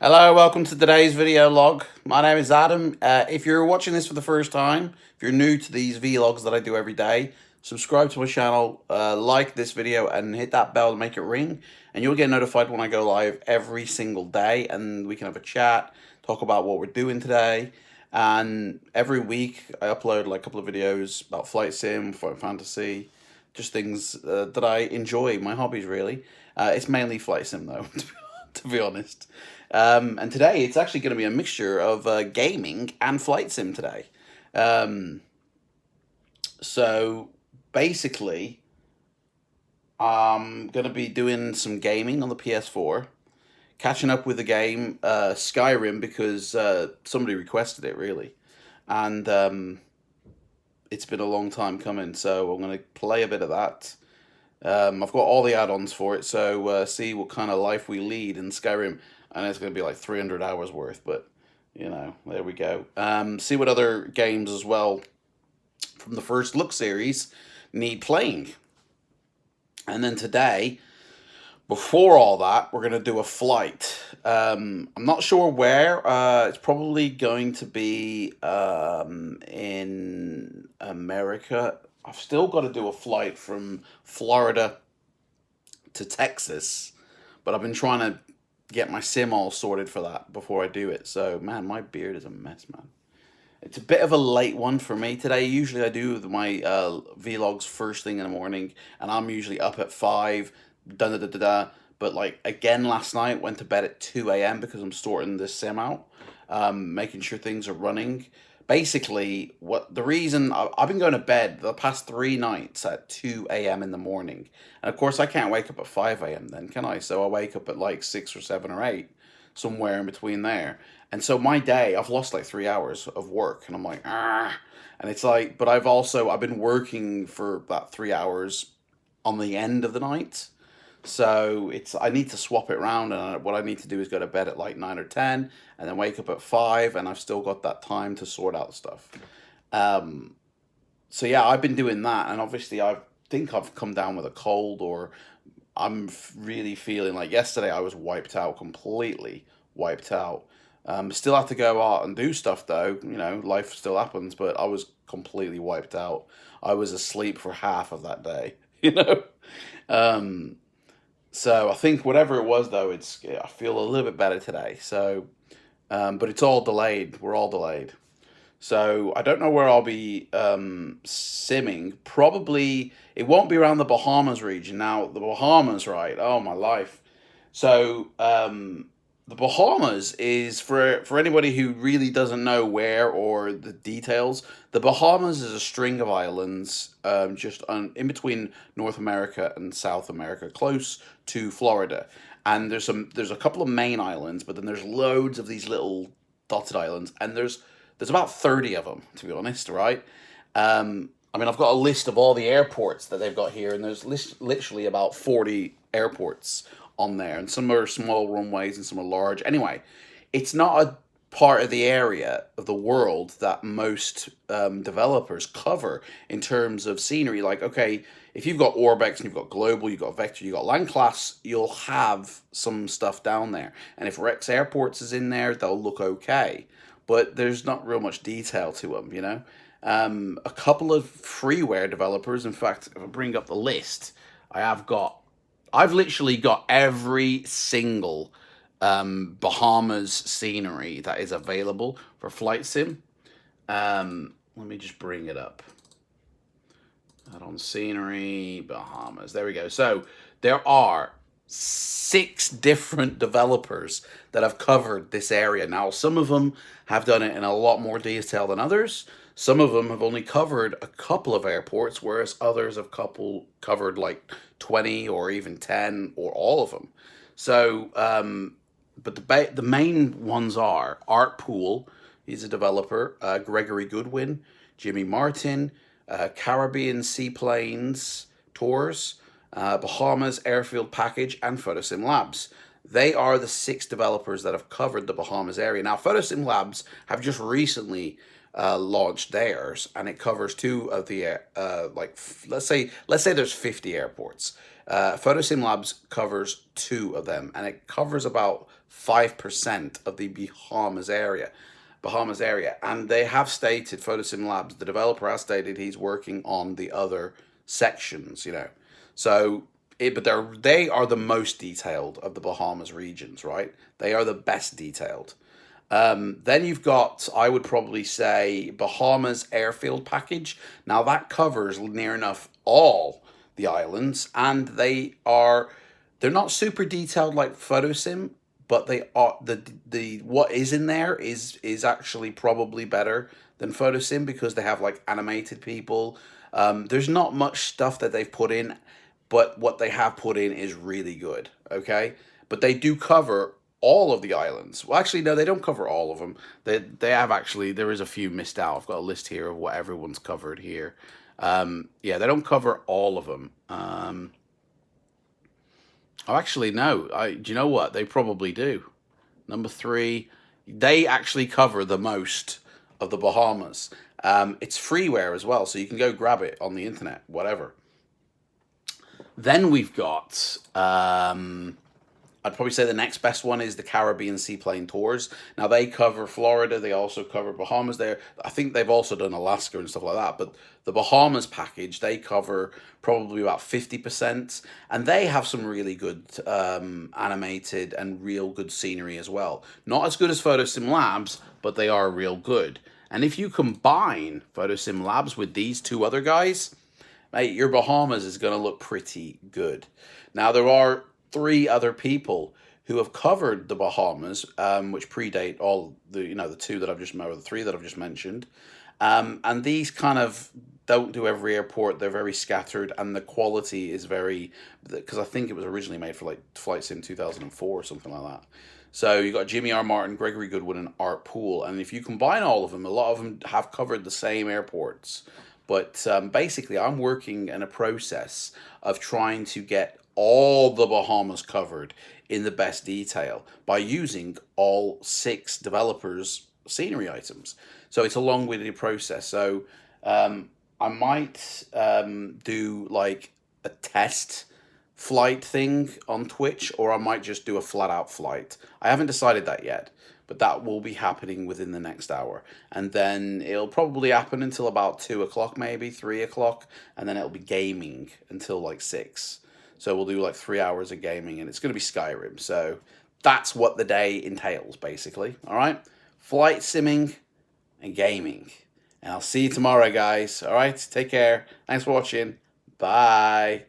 Hello, welcome to today's video log. My name is Adam. If you're watching this for the first time, if you're new to these vlogs that I do every day, subscribe to my channel, like this video, and hit that bell to make it ring, and you'll get notified when I go live every single day, and we can have a chat, talk about what we're doing today. And every week I upload like a couple of videos about flight sim, flight fantasy, just things that I enjoy, my hobbies really. It's mainly flight sim though, to be honest. And today it's actually going to be a mixture of gaming and flight sim today. Um, so basically, I'm going to be doing some gaming on the PS4, catching up with the game Skyrim because somebody requested it really, and it's been a long time coming. So I'm going to play a bit of that. I've got all the add-ons for it, so see what kind of life we lead in Skyrim. I know it's going to be like 300 hours worth, but there we go. See what other games as well from the First Look series need playing. And then today, before all that, we're going to do a flight. I'm not sure where. It's probably going to be in America. I've still got to do a flight from Florida to Texas, but I've been trying to get my sim all sorted for that before I do it. So, man, my beard is a mess, man. It's a bit of a late one for me today. Usually I do my vlogs first thing in the morning, and I'm usually up at 5, da da da da da. But like again last night, went to bed at 2 a.m. because I'm sorting this sim out, making sure things are running. Basically, what the reason I've been going to bed the past 3 nights at 2 a.m. in the morning, and of course I can't wake up at 5 a.m. then, can I? So I wake up at like 6 or 7 or 8, somewhere in between there. And so my day, I've lost like 3 hours of work, and I'm like, ah. And it's like, but I've been working for about 3 hours on the end of the night. So I need to swap it around, and what I need to do is go to bed at like 9 or 10, and then wake up at 5, and I've still got that time to sort out stuff. Um, so yeah, I've been doing that, and obviously I think I've come down with a cold, or really feeling like yesterday I was wiped out, completely wiped out. Still have to go out and do stuff though. Life still happens, but I was completely wiped out. I was asleep for half of that day. You know. Um, so I think whatever it was though, I feel a little bit better today. So, but it's all delayed. We're all delayed. So I don't know where I'll be simming. Probably it won't be around the Bahamas region. Now the Bahamas, right? Oh my life. So the Bahamas is for anybody who really doesn't know where or the details. The Bahamas is a string of islands, in between North America and South America, close to Florida. And there's a couple of main islands, but then there's loads of these little dotted islands, and there's about 30 of them, to be honest, right? I mean, I've got a list of all the airports that they've got here, and there's literally about 40 airports on there, and some are small runways and some are large. Anyway, it's not a part of the area of the world that most developers cover in terms of scenery. Like, okay, if you've got Orbex and you've got Global, you've got Vector, you've got Land Class, you'll have some stuff down there. And if Rex Airports is in there, they'll look okay. But there's not real much detail to them. A couple of freeware developers, in fact, if I bring up the list, I've literally got every single Bahamas scenery that is available for flight sim. Let me just bring it up. Add on scenery, Bahamas. There we go. So there are 6 different developers that have covered this area. Now, some of them have done it in a lot more detail than others. Some of them have only covered a couple of airports, whereas others have covered like 20 or even 10 or all of them. So, but the main ones are Art Pool. He's a developer. Gregory Goodwin, Jimmy Martin, Caribbean Seaplanes Tours, Bahamas Airfield Package, and Photosim Labs. They are the 6 developers that have covered the Bahamas area. Now, Photosim Labs have just recently launched theirs, and it covers 2 of the let's say there's 50 airports. Photosim Labs covers 2 of them, and it covers about 5% of the Bahamas area, and they have stated, Photosim Labs, the developer has stated he's working on the other sections, you know. So, but they are the most detailed of the Bahamas regions, right? They are the best detailed. Then you've got, I would probably say, Bahamas Airfield Package. Now that covers near enough all the islands, and they're not super detailed like Photosim, but they are the what is in there is actually probably better than Photosim because they have like animated people. There's not much stuff that they've put in, but what they have put in is really good. Okay, but they do cover all of the islands. Well, actually, no, they don't cover all of them. They have actually. There is a few missed out. I've got a list here of what everyone's covered here. Yeah, they don't cover all of them. Oh, actually, no. Do you know what? They probably do. Number 3, they actually cover the most of the Bahamas. It's freeware as well, so you can go grab it on the internet, whatever. Then we've got, I'd probably say the next best one is the Caribbean Seaplane Tours. Now they cover Florida, they also cover Bahamas there. I think they've also done Alaska and stuff like that, but the Bahamas package, they cover probably about 50%, and they have some really good animated and real good scenery as well. Not as good as Photosim Labs, but they are real good. And if you combine Photosim Labs with these 2 other guys, mate, your Bahamas is going to look pretty good. Now, there are 3 other people who have covered the Bahamas, which predate all the 2 that I've just or the 3 that I've just mentioned. And these kind of don't do every airport. They're very scattered, and the quality is very, because I think it was originally made for like Flight Sim 2004 or something like that. So you got Jimmy R. Martin, Gregory Goodwin, and Art Poole, and if you combine all of them, a lot of them have covered the same airports. But basically, I'm working in a process of trying to get all the Bahamas covered in the best detail by using all 6 developers' scenery items. So it's a long-winded process. So I might do like a test flight thing on Twitch, or I might just do a flat-out flight. I haven't decided that yet, but that will be happening within the next hour. And then it'll probably happen until about 2 o'clock, maybe 3 o'clock, and then it'll be gaming until like 6. So we'll do like 3 hours of gaming, and it's going to be Skyrim. So that's what the day entails, basically. All right? Flight simming and gaming. And I'll see you tomorrow, guys. All right? Take care. Thanks for watching. Bye.